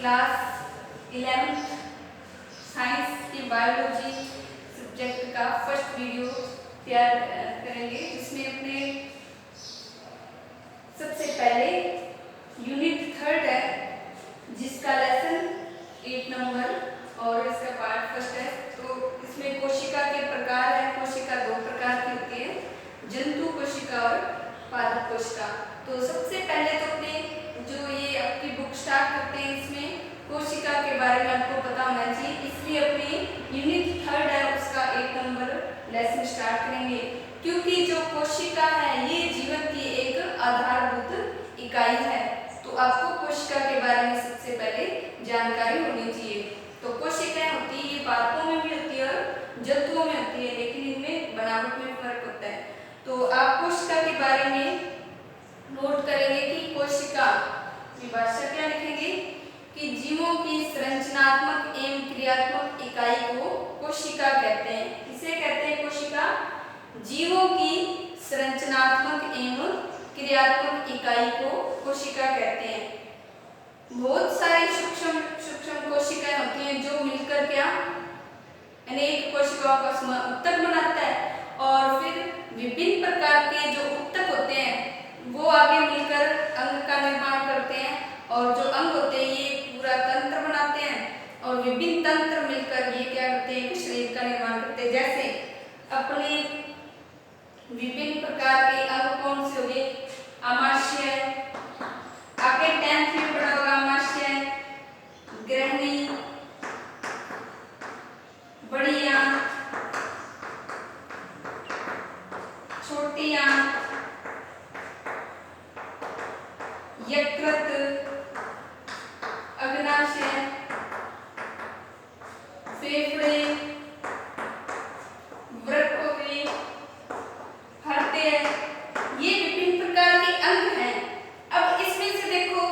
Class 11th science की biology subject का first video तैयार करेंगे, जिसमें अपने सबसे पहले यूनिट 3 है, जिसका लेसन 8 नंबर और इसका पार्ट फर्स्ट है। तो इसमें कोशिका के प्रकार है। कोशिका दो प्रकार की होती है, जंतु कोशिका और पादप कोशिका। तो सबसे पहले तो अपने जो ये आपकी बुक स्टार्ट करते हैं, इसमें कोशिका के बारे में आपको पता होना चाहिए, इसलिए अपने यूनिट 3 है उसका 8 नंबर लेसन स्टार्ट करेंगे। क्योंकि जो कोशिका है ये जीवन की एक आधारभूत इकाई है, तो आपको कोशिका के बारे में सबसे पहले जानकारी होनी चाहिए। तो कोशिकाएं होती है, ये पादपों में भी होती है और जंतुओं में होती है, लेकिन इनमें बनावट में फर्क होता है। तो आप कोशिका के बारे में नोट करेंगे कि कोशिका की भाषा क्या लिखेंगे कि जीवों की संरचनात्मक एवं क्रियात्मक इकाई को कोशिका कहते हैं। किसे कहते हैं? कोशिका। जीवों की संरचनात्मक एवं क्रियात्मक इकाई को कोशिका कहते हैं। बहुत सारी सूक्ष्म कोशिकाएं होती हैं जो मिलकर क्या अनेक कोशिकाओं का ऊतक बनाता है, और फिर विभिन्न प्रकार के जो ऊतक होते हैं वो आगे मिलकर अंग का निर्माण करते हैं, और जो अंग होते हैं ये पूरा तंत्र बनाते हैं, और विभिन्न तंत्र मिलकर ये क्या करते हैं कि शरीर का निर्माण करते हैं। जैसे अपने विभिन्न प्रकार के अंग कौन से हो गए? आमाशय, आगे 10th में पढ़ा होगा आमाशय, ग्रहणी, बड़ी आंत, छोटी आंत, यकृत, अग्नाशय, फेफड़े, वृक्क हो गए, हृदय, ये विभिन्न प्रकार के अंग हैं। अब इसमें से देखो,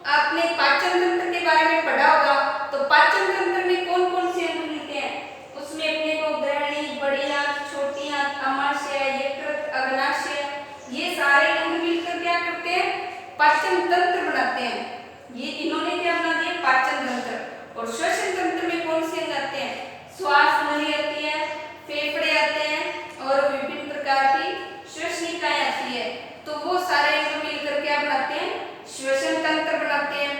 आपने पाचन तंत्र के बारे में पढ़ा होगा, तो पाचन तंत्र में कौन कौन से अंग मिलते हैं? उसमें अपने को ग्रहणी, बड़ी आंत, छोटी आंत, आमाशय, यकृत, अग्नाशय, ये सारे अंग मिलकर क्या करते हैं? पाचन तंत्र बनाते हैं। ये इन्होंने क्या बना दिया? पाचन तंत्र। और श्वसन तंत्र में कौन से अंग आते हैं? श्वास नली आती है, फेफड़े आते हैं, और विभिन्न प्रकार की श्वसनिकाएं आती है। तो वो सारे अंग मिलकर क्या बनाते हैं? श्वसन तंत्र बनाते हैं।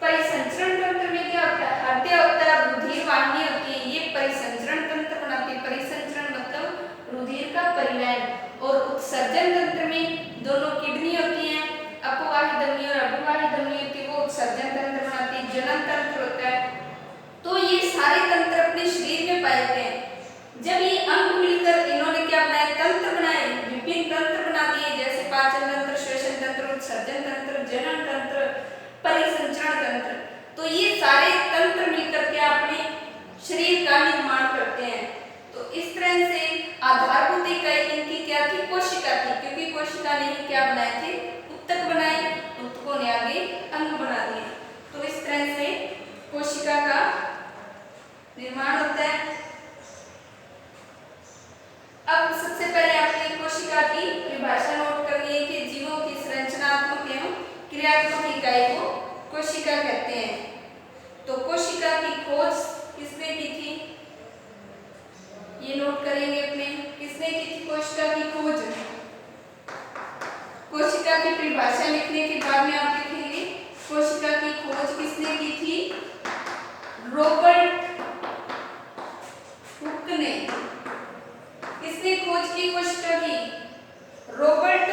परिसंचरण तंत्र में क्या होता है? हृदय होता है, रुधिर वाहिनी होती है, ये परिसंचरण तंत्र बनाती है। परिसंचरण मतलब रुधिर का परिवहन। और उत्सर्जन तंत्र में दोनों किडनी होती है, अपवाही धमनी और अभिवाही धमनी होती है, वो उत्सर्जन तंत्र बनाती है। जनन तंत्र होता है। तो ये सारे तंत्र अपने शरीर में पाए जाते हैं। जब ये अंग मिलकर इन्होंने क्या बनाया? तंत्र बनाए, विभिन्न तंत्र बना दिए, जैसे पाचन तंत्र, श्वसन तंत्र, उत्सर्जन तंत्र, जनन तंत्र, परिसंचरण तंत्र। तो ये सारे तंत्र मिलकर के अपने शरीर का निर्माण करते हैं। तो इस तरह से आधारभूत इकाई इनकी क्या थी? कोशिका थी, क्योंकि कोशिका ने ही क्या बनाए थे? ऊतक बनाए, ऊतकों ने आगे अंग बना दिए। तो इस तरह से कोशिका का निर्माण होता है। अब सबसे पहले आपने कोशिका की परिभाषा नोट करनी है कि जीवों की संरचनात्मक एवं क्रियात्मक इकाई को कोशिका कहते हैं। तो कोशिका की खोज किसने की थी? ये नोट करेंगे अपने, किसने की थी कोशिका की खोज? कोशिका की परिभाषा लिखने के बाद में आप लिखेंगे कोशिका की खोज किसने की थी? रॉबर्ट हुक ने। किसने खोज की कोशिका की? रॉबर्ट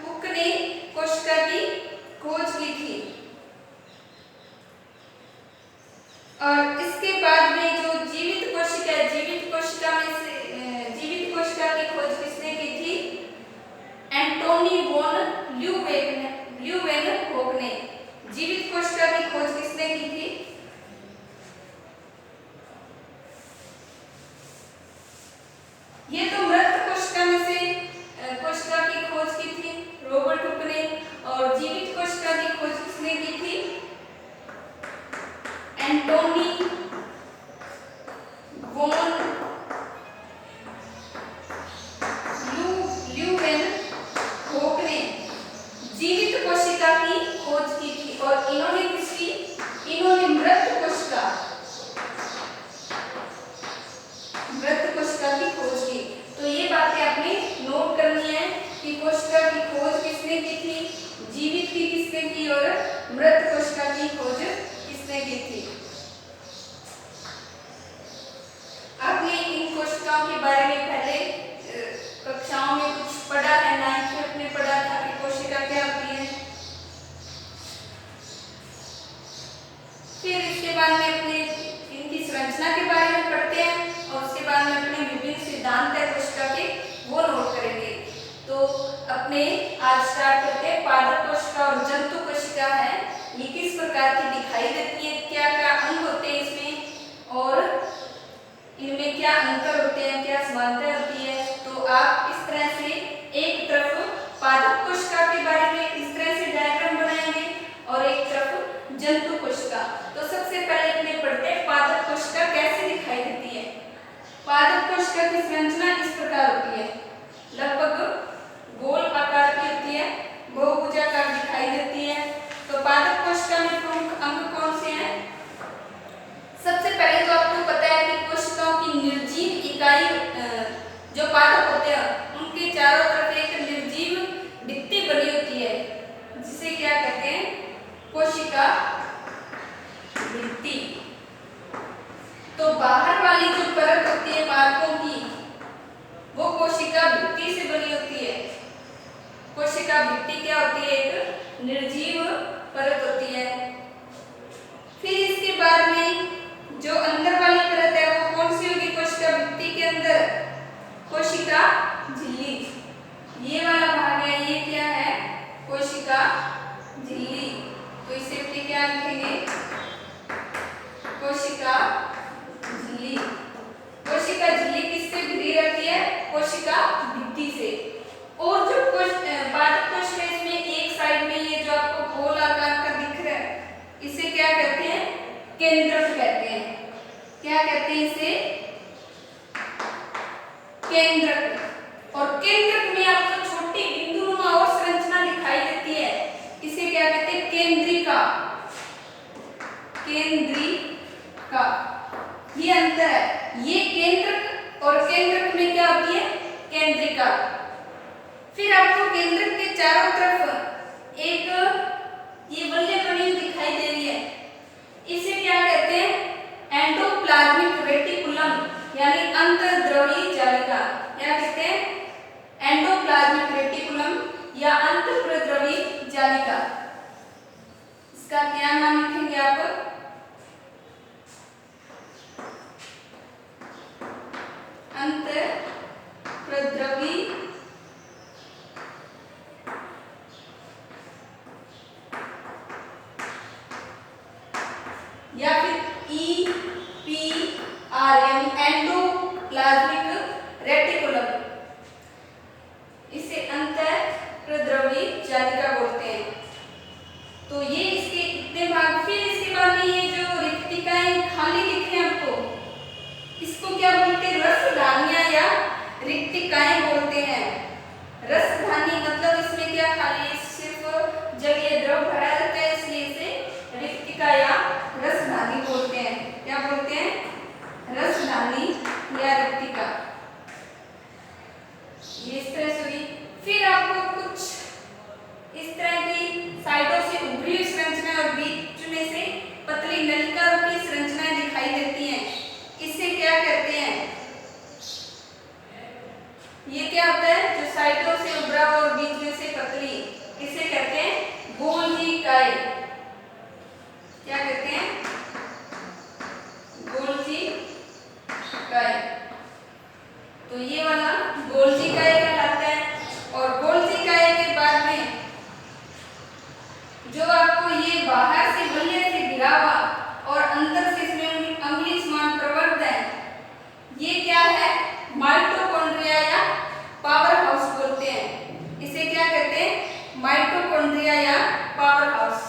हुक ने कोशिका की खोज की थी। और इसके बाद में जो जीवित कोशिका है, जीवित कोशिका में से जीवित कोशिका की खोज किसने की थी? एंटोनी वॉन ल्यूवेनहोक ने। जीवित कोशिका की खोज किसने की थी? ये तो मृत कोशिका में से कोशिका की खोज की थी रॉबर्ट हुक ने, और जीवित कोशिका की खोज किसने की थी? एंटोनी किसने की थी? जीवित की किसने की और मृत कोशिका की खोज किसने की थी? आपने इन कोशिकाओं के बारे में पहले कक्षाओं में कुछ पढ़ा है, 9th में पढ़ा था कि कोशिका क्या होती है। फिर इसके बाद में अपने इनकी संरचना के बारे में पढ़ते हैं और उसके बाद में अपने विभिन्न सिद्धांत है कोशिका के वो नोट करेंगे। तो अपने आज स्टार्ट करते हैं। पादप कोशिका और जंतु कोशिका है, ये किस प्रकार की दिखाई देती है, क्या क्या अंग होते हैं इसमें और इनमें क्या अंतर होते हैं, क्या समानता होती है। तो आप इस तरह से एक तरफ पादप कोशिका के बारे में इस तरह से डायग्राम बनाएंगे और एक तरफ जंतु कोशिका। तो सबसे पहले अपने पढ़ते हैं पादप कोशिका कैसे दिखाई देती है। पादप कोशिका की संरचना इस प्रकार होती है, लगभग गोल आकार की होती है, बहुभुजाकार दिखाई देती है। तो पादप कोशिका में प्रमुख अंग कौन से हैं? सबसे पहले तो आपको पता है कि कोशिकाओं की निर्जीव इकाई जो पादप होते हैं उनके चारों तरफ एक निर्जीव भित्ति बनी होती है, जिसे क्या कहते हैं? कोशिका भित्ति। तो बाहर वाली जो परत होती है पादपों की वो कोशिका भित्ति से बनी होती है। कोशिका भित्ति क्या होती है? एक निर्जीव परत होती है। फिर इसके बाद में जो अंदर वाली परत है वो कौन सी होगी कोशिका भित्ति के अंदर? कोशिका झिल्ली। ये वाला भाग है, ये क्या है? कोशिका झिल्ली। तो इसे अपने क्या लिखेंगे? कोशिका झिल्ली। कोशिका झिल्ली किससे घिरी रहती है? कोशिका भित्ति से। और जो पादप कोशिका इसमें एक साइड में ये जो आपको गोल आकार का दिख रहा है इसे क्या कहते हैं? केंद्रक कहते हैं। क्या कहते हैं इसे? केंद्रक। और केंद्रक में आपको छोटी बिंदुनुमा और संरचना दिखाई देती है, इसे क्या कहते हैं? केंद्रिका। केंद्रिका, ये अंतर है। ये केंद्रक और केंद्रक में क्या होती है? केंद्रिका। फिर आपको केंद्रक के चारों तरफ एक ये बल्ले बनी हुई दिखाई दे रही है, इसे क्या कहते हैं? एंडोप्लाज्मिक रेटिकुलम यानी अंतर्द्रवी जालिका। क्या कहते हैं? एंडोप्लाज्मिक रेटिकुलम या अंतःप्रद्रवी जालिका। इसका क्या नाम लिखेंगे आप? अंतःप्रद्रवी या फिर EPR यानी एंडोप्लाज्मिक रेटिकुलम, इसे अंतःप्रद्रवी जालिका बोलते हैं। तो ये इसके इतने भाग। फिर इसके बाद में ये जो रिक्तिकाएं खाली दिख रहे हैं आपको, इसको क्या बोलते हैं? रसधानियां या रिक्तिकाएं बोलते हैं। रसधानी मतलब इसमें क्या खाली सिर्फ जब ये द्रव भरा रहता है इसलिए इसे रिक्तिका या रसधानी बोलते हैं। क्या बोलते हैं? रसधानी या रिक्तिका। ये इस तरह से हुई। फिर आपको कुछ इस तरह की साइडों से उभरी हुई संरचना और बीच में से पतली नलिका रूपी संरचनाएं दिखाई देती हैं, इसे क्या कहते हैं? ये क्या होता है? जो साइडों से उभरा और बीच में से पतली, इसे कहते हैं गोल्जीकाएं। क्या कहते हैं? गोल्जीकाएं। तो ये वाला गोल्जीकाएं कहलाता है। और गोल्जीकाएं के बाद में जो आपको ये बाहर से बल्ले से घिरा हुआ और अंदर से इसमें अंगुली समान प्रवर्ध है, ये क्या है? माइटोकॉन्ड्रिया या पावर हाउस बोलते हैं। इसे क्या कहते हैं? माइटोकॉन्ड्रिया या पावर हाउस।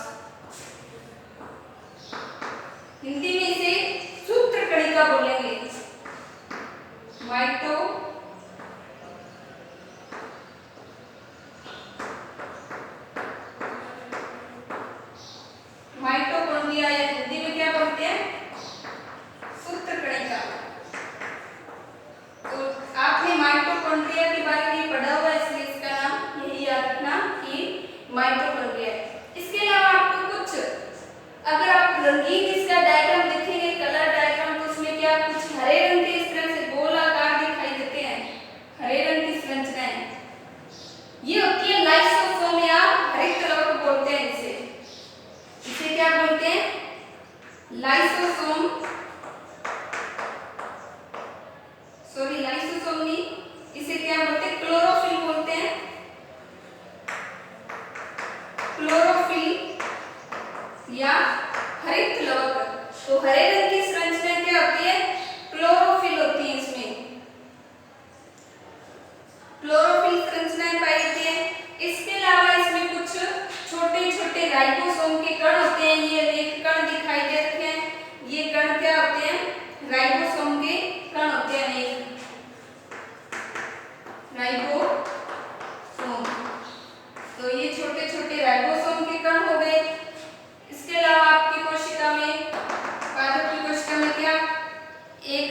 हिंदी में इसे सूत्रकणिका बोलेंगे। माइटोकॉन्ड्रिया हरे रंग की संरचना क्या होती है? क्लोरोफिल होती है। इसमें क्लोरोफिल संरचनाएं पाई जाती है। इसके अलावा इसमें कुछ छोटे छोटे राइबोसोम के कण होते हैं। ये एक कण दिखाई दे रहे हैं। ये कण क्या होते हैं? राइबोसोम के कण होते हैं। राइबोसोम, तो ये छोटे छोटे राइबोसोम के कण हो गए। इसके अलावा आपकी कोशिका में, पादप की कोशिका में क्या एक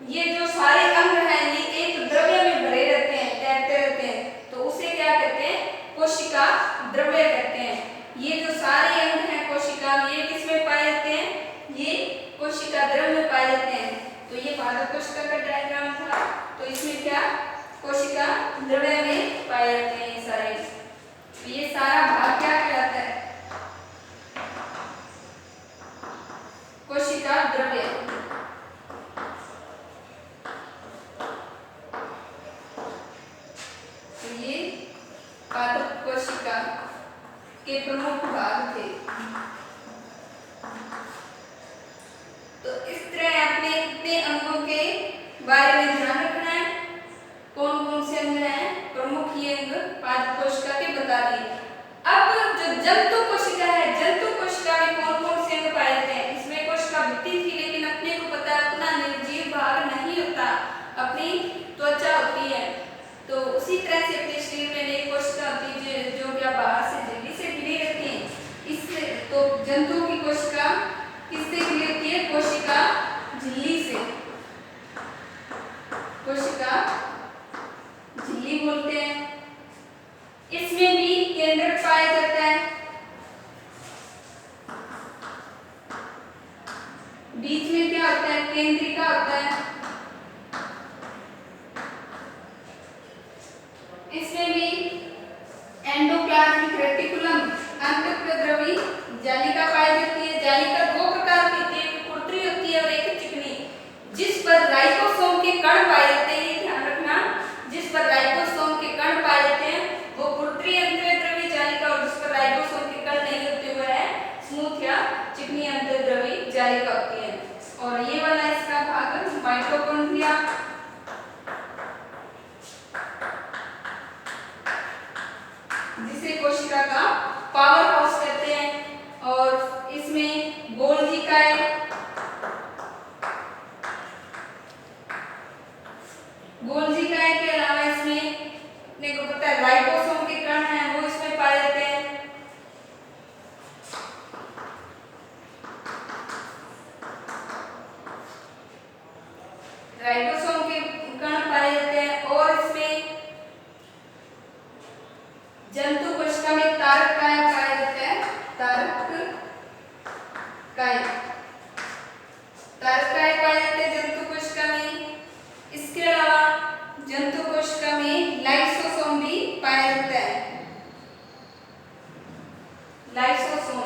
ये जो सारे अंग हैं ये एक द्रव्य में भरे रहते हैं, तैरते रहते हैं, तो उसे क्या कहते हैं? कोशिका द्रव्य कहते हैं। ये जो सारे अंग हैं कोशिका में, ये किसमें पाए जाते हैं? ये कोशिका द्रव्य में पाए जाते हैं। तो ये पादप कोशिका का डायग्राम था। तो इसमें क्या कोशिका द्रव्य में पाए जाते हैं ये सारे। तो ये सारा भाग क्या कहलाता है? कोशिका द्रव्य। तो ये पादप कोशिका के प्रमुख भाग थे। तो इस तरह आपने इतने अंगों के बारे में ध्यान रखना है। कौन कौन से अंग हैं? प्रमुख ये अंग पादप कोशिका के बता दिए। अब जो जंतु कोशिका है, जंतु कोशिका में कौन कौन से अंग पाए जाते हैं? इसमें कोशिका भित्ति थी, लेकिन अपने को पता है अपना निर्जीव भाग नहीं होता, अपनी त्वचा होती है। तो उसी तरह से अपने शरीर में एक कोशिका होती है जो क्या बाहर से झिल्ली से घिरी रहती है। इससे तो जंतु की कोशिका किससे घिरी होती है? कोशिका झिल्ली से। कोशिका झिल्ली बोलते हैं। इसमें भी केंद्रक पाया जाता है। बीच में क्या होता है? केंद्रिका होता है। इसमें भी एंडोप्लाज्मिक रेटिकुलम, अंतःप्रद्रवी जालिका पाई जाती है। जालिका दो प्रकार की होती है, एक कुर्तरी होती है और एक चिकनी, जिस पर राइबोसोम के कण पाए जाते हैं। ये ध्यान रखना, जिस पर राइबोसोम के कण पाए जाते हैं वो कुर्तरी अंतःद्रवी जालिका, और जिस पर राइबोसोम के कण नहीं होते हुए है स्मूथ या चिकनी अंतःद्रवी जालिका होती है। और ये वाला इसका भाग माइटोकॉन्ड्रिया, जिसे कोशिका का पावर हाउस कहते हैं। और इसमें गोल्गी काय, गोल्गी काय के अलावा इसमें अपने को पता है राइबोसोम के कण हैं वो इसमें पाए जाते हैं। राइबोसोम के कण पाए जाते हैं। और इसमें जंतु कोशिका में तारक काय पाया जाता है। तारक काय, तारक काय पाए जाते हैं जंतु कोशिका में। इसके अलावा जंतु कोशिका में लाइसोसोम भी पाया जाता है। लाइसोसोम,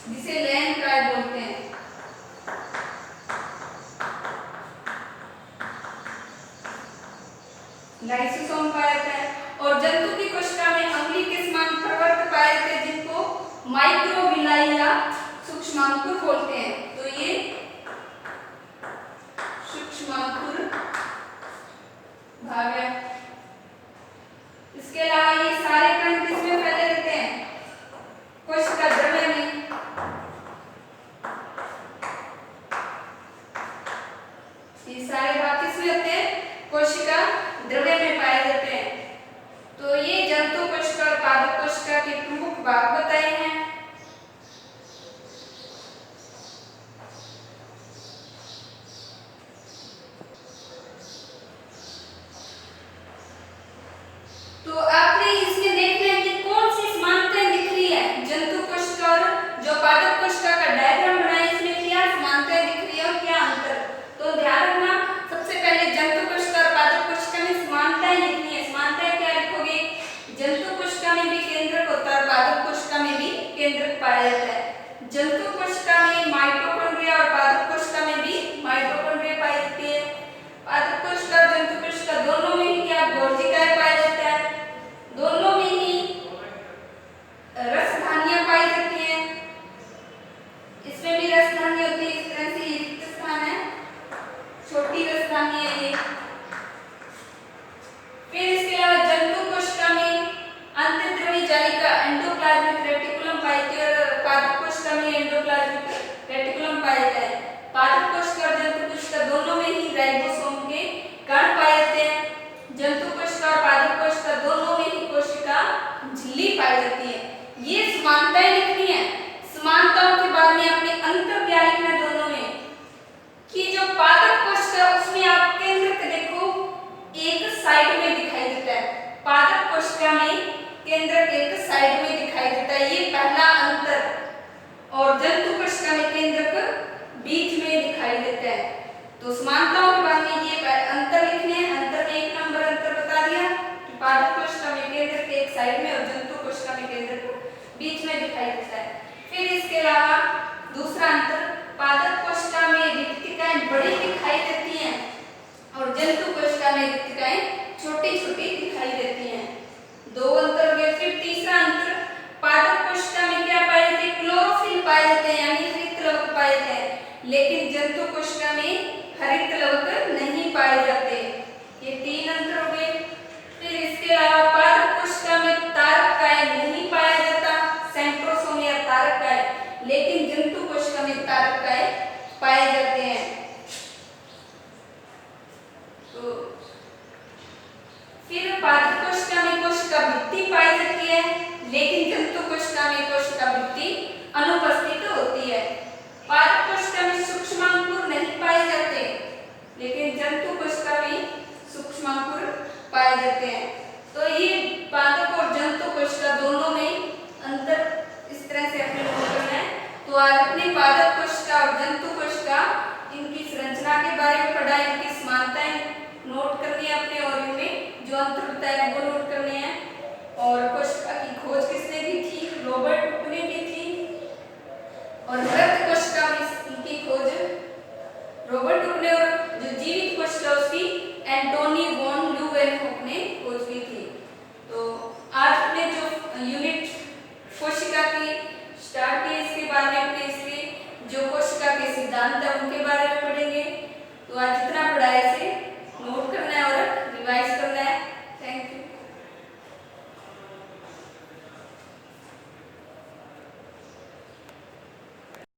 जिसे लैन काय बोलते हैं। लाइसोसोम पाया जाता है। और जंतु की कोशिका में अंगुली के समान प्रवर्त पाए जाते हैं, जिनको माइक्रोविलाई या सूक्ष्मांकुर बोलते हैं। तो ये सूक्ष्मांकुर भाग है। इसके अलावा ये सारे कण किसमें फैले रहते हैं? कोशिका द्रव्य में। ये सारे भाग किसमें होते हैं? कोशिका द्रव्य में पाए जाते हैं। तो ये जंतु कोशिका और पादप कोशिका के प्रमुख भाग बताए हैं। तो आपने इसमें देखना है कि कौन सी समानताएं दिख रही है। जंतु कोशिका और जो पादप कोशिका का डायग्राम बनाया, इसमें क्या समानताएं दिख रही है और क्या अंतर। तो ध्यान रखना, सबसे पहले जंतु कोशिका और पादप कोशिका में समानताएं लिखनी है। समानताएं क्या लिखोगे? जंतु कोशिका में भी केंद्रक होता है और पादप कोशिका में भी केंद्रक पाया जाता है। जंतु कोशिका में माइटोकॉन्ड्रिया और पादप कोशिका में भी माइटोकॉन्ड्रिया पाई जाती है। पादप कोशिका और जंतु कोशिका दोनों में ही क्या गोल्गी काय पाया जाता है। दोनों में ही रसधानियां पाई जाती हैं। इसमें साइड में दिखाई देता है, पादप कोशिका में केंद्रक एक साइड में दिखाई देता है, ये पहला अंतर। और जंतु कोशिका में केंद्रक बीच में दिखाई देता है। तो समानताओं के बाद में ये अंतर लिखने हैं, अंतर में 1 नंबर अंतर बता दिया कि पादप कोशिका में केंद्रक एक साइड में और जंतु कोशिका में केंद्रक बीच में दिखाई देता है। फिर इसके अलावा दूसरा अंतर, पादप कोशिका में रिक्तिकाएं बड़ी दिखाई देती हैं और जंतु कोशिका में रिक्तिकाएं छोटी छोटी दिखाई देती हैं। 2 अंतर हो गए। फिर तीसरा अंतर, पादप कोशिका में क्या पाए जाते हैं, क्लोरोफिल पाए जाते हैं, यानी हरित लवक पाए जाते हैं, लेकिन जंतु कोशिका में हरित लवक नहीं पाए जाते। ये 3 अंतर हो गए। फिर इसके अलावा पादप कोशिका में तारकाय नहीं पाया जाता, सेंट्रोसोम या तारकाय, लेकिन जंतु कोशिका में तारकाय पाए जाते हैं। तो फिर पादप कोशिका में कोशिका भित्ति पाई जाती है, लेकिन जंतु कोशिका में कोशिका भित्ति अनुपस्थित होती है। पादप कोशिका में सूक्ष्मांकुर नहीं पाए जाते, लेकिन जंतु कोशिका में सूक्ष्मांकुर पाए जाते हैं। तो ये पादप और जंतु कोशिका दोनों में अंतर इस तरह से अपने नोट करना है। तो आज अपनी पादप कोशिका और जंतु कोशिका, इनकी संरचना के बारे में पढ़ा, इनकी समानताएं नोट करनी है अपने, और इनमें जो अंतर बताया